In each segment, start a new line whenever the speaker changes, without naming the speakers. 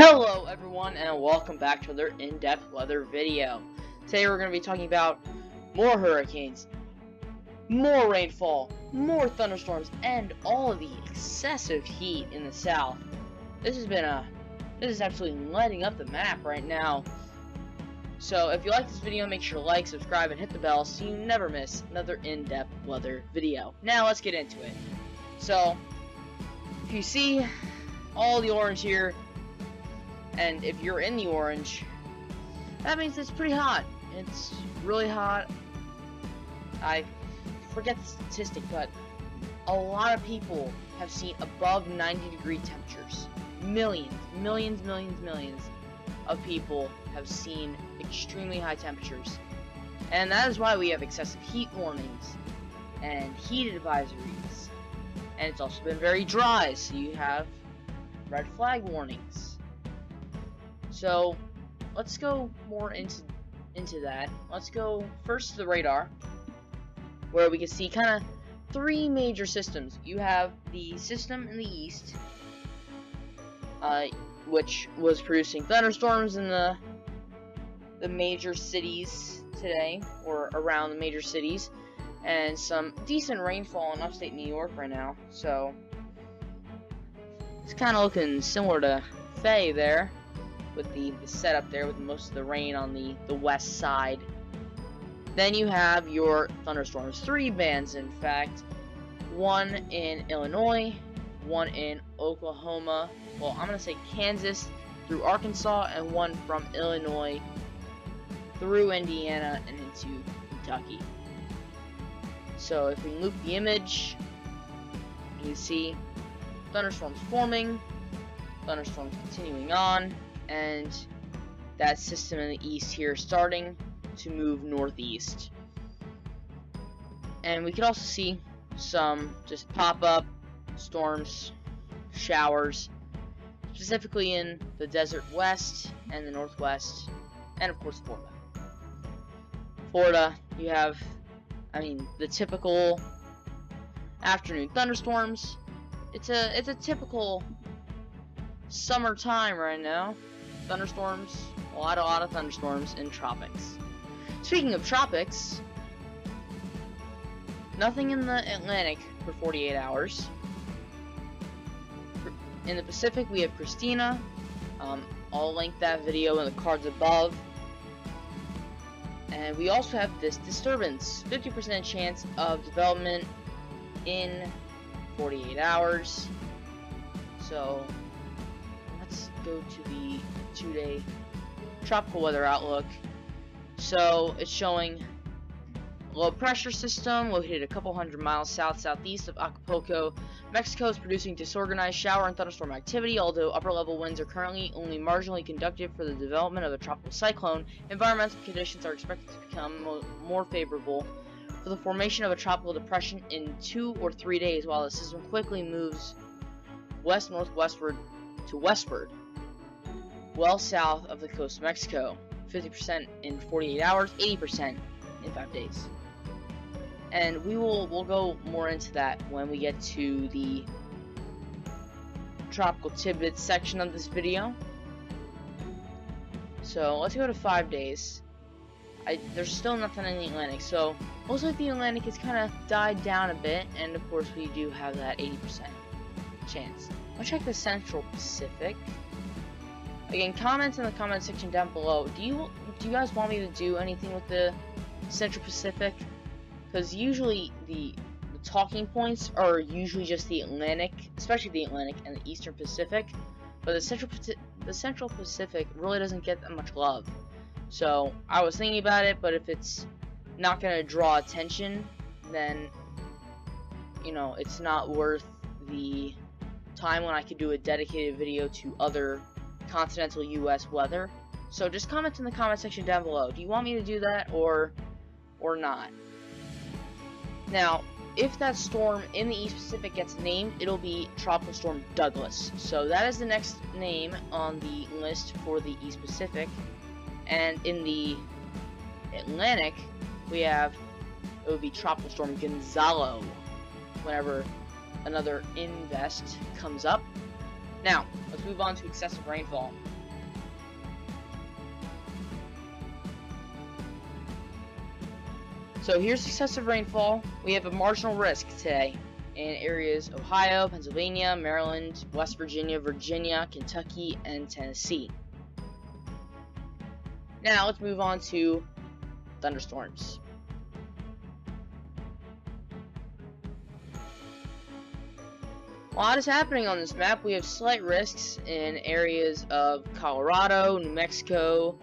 Hello everyone, and welcome back to another in-depth weather video. Today we're going to be talking about more hurricanes, more rainfall, more thunderstorms, and all of the excessive heat in the south. This is absolutely lighting up the map right now. So if you like this video, make sure to like, subscribe, and hit the bell so you never miss another in-depth weather video. Now let's get into it. So, if you see all the orange here, and if you're in the orange, that means it's pretty hot. It's really hot. I forget the statistic, but a lot of people have seen above 90-degree temperatures. Millions of people have seen extremely high temperatures. And that is why we have excessive heat warnings and heat advisories. And it's also been very dry, so you have red flag warnings. So let's go more into that. Let's go first to the radar, where we can see kind of three major systems. You have the system in the east, which was producing thunderstorms in the major cities today, or around the major cities, and some decent rainfall in upstate New York right now. So it's kind of looking similar to Faye there, with the setup there with most of the rain on the west side. Then you have your thunderstorms, three bands in fact, one in Illinois, one in Oklahoma, well I'm gonna say Kansas through Arkansas, and one from Illinois through Indiana and into Kentucky. So if we loop the image, you can see thunderstorms forming, thunderstorms continuing on, and that system in the east here starting to move northeast. And we can also see some just pop-up storms, showers, specifically in the desert west and the northwest, and of course Florida. Florida, you have, the typical afternoon thunderstorms. It's a typical summertime right now. Thunderstorms, a lot of thunderstorms in tropics. Speaking of tropics, nothing in the Atlantic for 48 hours. In the Pacific, we have Christina. I'll link that video in the cards above. And we also have this disturbance, 50% chance of development in 48 hours. So let's go to the 2-day tropical weather outlook. So it's showing low pressure system located a couple hundred miles southeast of Acapulco, Mexico, is producing disorganized shower and thunderstorm activity. Although upper level winds are currently only marginally conducive for the development of a tropical cyclone, environmental conditions are expected to become more favorable for the formation of a tropical depression in 2 or 3 days, while the system quickly moves west-northwestward to westward, well south of the coast of Mexico. 50% in 48 hours, 80% in 5 days. And we'll go more into that when we get to the tropical tidbits section of this video. So let's go to 5 days. There's still nothing in the Atlantic, so looks like the Atlantic has kind of died down a bit, and of course we do have that 80% chance. Let's check the Central Pacific. Again, comments in the comment section down below. Do you guys want me to do anything with the Central Pacific? Because usually the talking points are usually just the Atlantic, especially the Atlantic and the Eastern Pacific. But the Central Pacific really doesn't get that much love. So I was thinking about it, but if it's not going to draw attention, then it's not worth the time when I could do a dedicated video to other continental US weather. So just comment in the comment section down below. Do you want me to do that or not? Now, if that storm in the East Pacific gets named, it'll be Tropical Storm Douglas. So that is the next name on the list for the East Pacific. And in the Atlantic, it would be Tropical Storm Gonzalo whenever another invest comes up. Now, let's move on to excessive rainfall. So here's excessive rainfall. We have a marginal risk today in areas Ohio, Pennsylvania, Maryland, West Virginia, Virginia, Kentucky, and Tennessee. Now let's move on to thunderstorms. A lot is happening on this map. We have slight risks in areas of Colorado, New Mexico,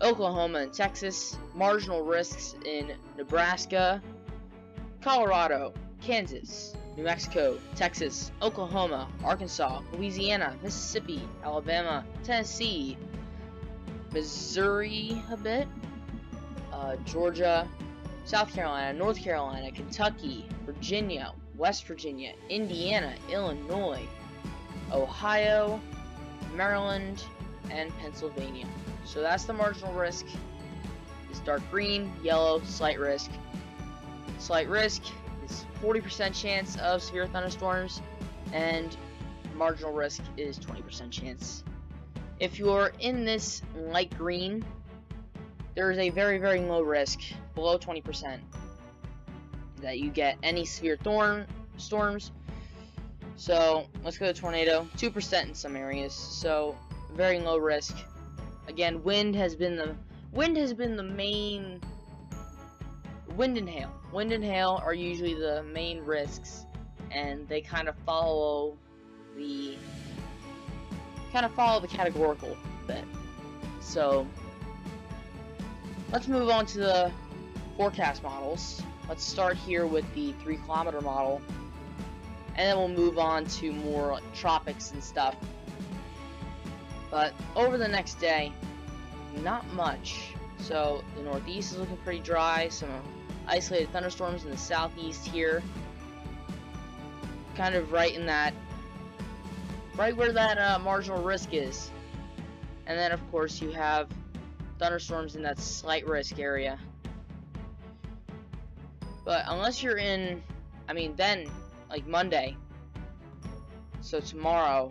Oklahoma, and Texas. Marginal risks in Nebraska, Colorado, Kansas, New Mexico, Texas, Oklahoma, Arkansas, Louisiana, Mississippi, Alabama, Tennessee, Missouri a bit, Georgia, South Carolina, North Carolina, Kentucky, Virginia, West Virginia, Indiana, Illinois, Ohio, Maryland, and Pennsylvania. So that's the marginal risk. It's dark green, yellow, slight risk. Slight risk is 40% chance of severe thunderstorms, and marginal risk is 20% chance. If you're in this light green, there is a very, very low risk, below 20%, that you get any severe storms. So let's go to tornado. 2% in some areas, so very low risk. Again, wind has been the main. Wind and hail. Wind and hail are usually the main risks, and they kind of follow the categorical bit. So let's move on to the forecast models. Let's start here with the 3-kilometer model, and then we'll move on to more like tropics and stuff. But over the next day, not much. So the northeast is looking pretty dry. Some isolated thunderstorms in the southeast here, kind of right where that marginal risk is. And then of course you have thunderstorms in that slight risk area. But unless you're in, then like Monday, so tomorrow,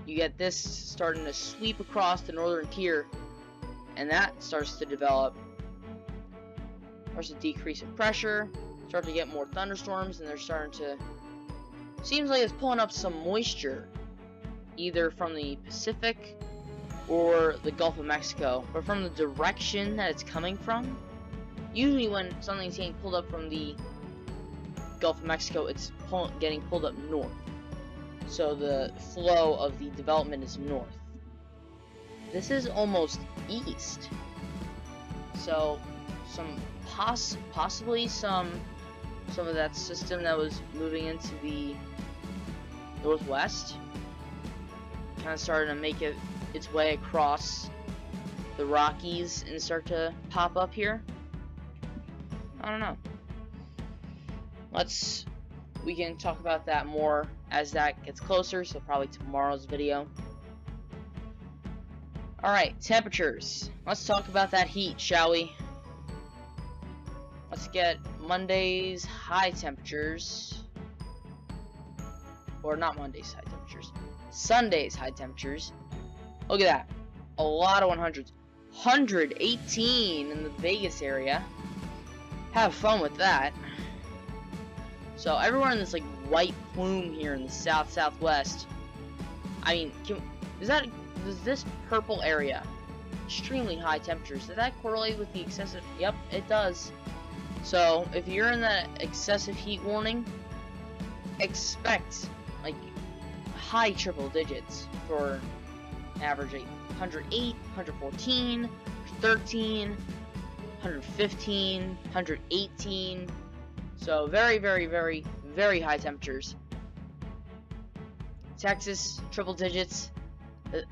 you get this starting to sweep across the northern tier, and that starts to develop. There's a decrease in pressure, start to get more thunderstorms, and they're starting to, seems like it's pulling up some moisture, either from the Pacific or the Gulf of Mexico, but from the direction that it's coming from. Usually when something's getting pulled up from the Gulf of Mexico, it's getting pulled up north. So the flow of the development is north. This is almost east. So possibly some of that system that was moving into the northwest kind of started to make its way across the Rockies and start to pop up here. I don't know. We can talk about that more as that gets closer, so probably tomorrow's video. Alright, temperatures. Let's talk about that heat, shall we? Let's get Monday's high temperatures. Or not Monday's high temperatures. Sunday's high temperatures. Look at that. A lot of 100s. 118 in the Vegas area. Have fun with that. So everywhere in this like white plume here in the southwest. Does this purple area, extremely high temperatures, does that correlate with the excessive? Yep, it does. So if you're in that excessive heat warning, expect like high triple digits for average 108, 114, 113, 115, 118. So very, very, very, very high temperatures. Texas, triple digits.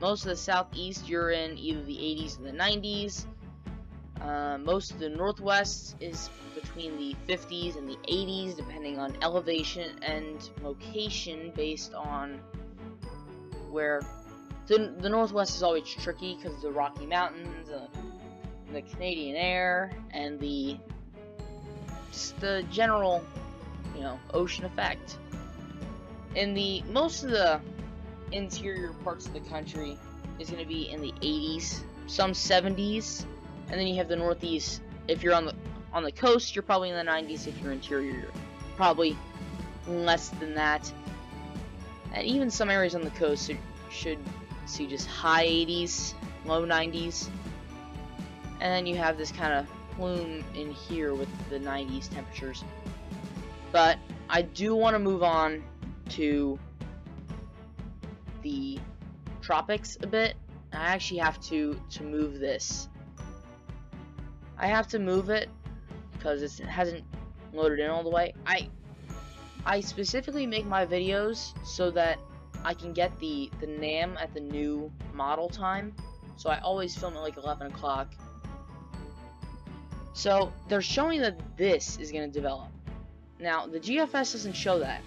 Most of the southeast, you're in either the 80s or the 90s. Most of the northwest is between the 50s and the 80s, depending on elevation and location, based on where. The northwest is always tricky because of the Rocky Mountains, the Canadian air, and the general, ocean effect. In most of the interior parts of the country is going to be in the 80s, some 70s, and then you have the northeast. If you're on on the coast, you're probably in the 90s. If you're interior, you're probably less than that. And even some areas on the coast should see just high 80s, low 90s. And then you have this kind of plume in here with the 90s temperatures. But I do want to move on to the tropics a bit. I actually have to move this. I have to move it because it hasn't loaded in all the way. I specifically make my videos so that I can get the NAM at the new model time. So I always film at like 11 o'clock. So they're showing that this is going to develop. Now the GFS doesn't show that.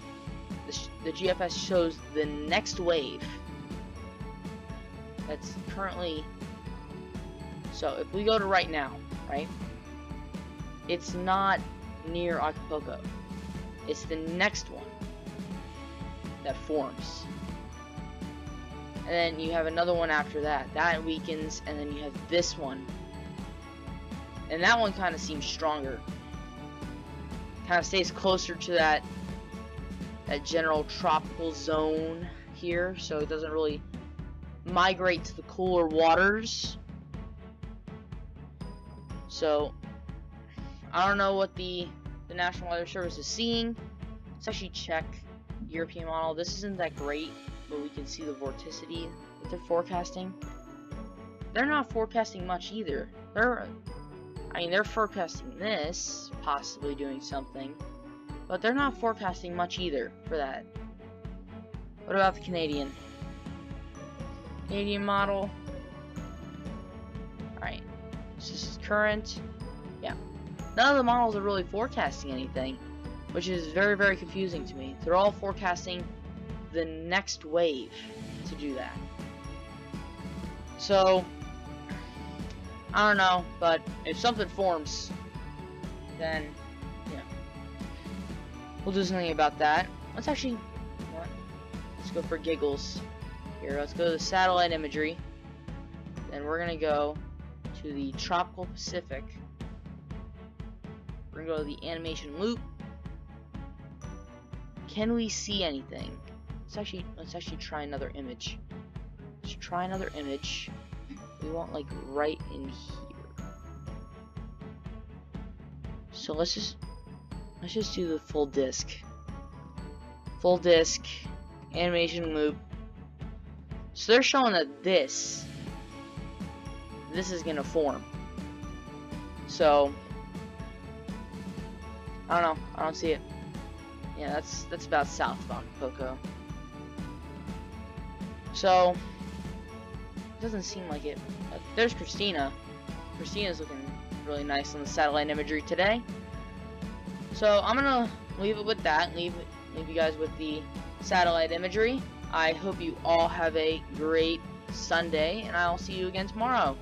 The GFS shows the next wave. That's currently. So if we go to right now, right? It's not near Acapulco. It's the next one that forms. And then you have another one after that. That weakens, and then you have this one. And that one kind of seems stronger. Kind of stays closer to that general tropical zone here, so it doesn't really migrate to the cooler waters. So I don't know what the National Weather Service is seeing. Let's actually check European model. This isn't that great, but we can see the vorticity that they're forecasting. They're not forecasting much either. They're forecasting this, possibly doing something, but they're not forecasting much either for that. What about the Canadian model? Alright, this is current. Yeah. None of the models are really forecasting anything, which is very, very confusing to me. They're all forecasting the next wave to do that. So, I don't know, but if something forms, then, you know, we'll do something about that. Let's actually, you know what? Let's go for giggles. Here, let's go to the satellite imagery. Then we're gonna go to the tropical Pacific. We're gonna go to the animation loop. Can we see anything? Let's actually try another image. Let's try another image. We want like right in here. So let's just do the full disc. Full disc animation loop. So they're showing that this is gonna form. So I don't know. I don't see it. Yeah, that's about south of Acapulco. So it doesn't seem like it. There's Christina. Christina's looking really nice on the satellite imagery today. So I'm gonna leave it with that. Leave you guys with the satellite imagery. I hope you all have a great Sunday, and I'll see you again tomorrow.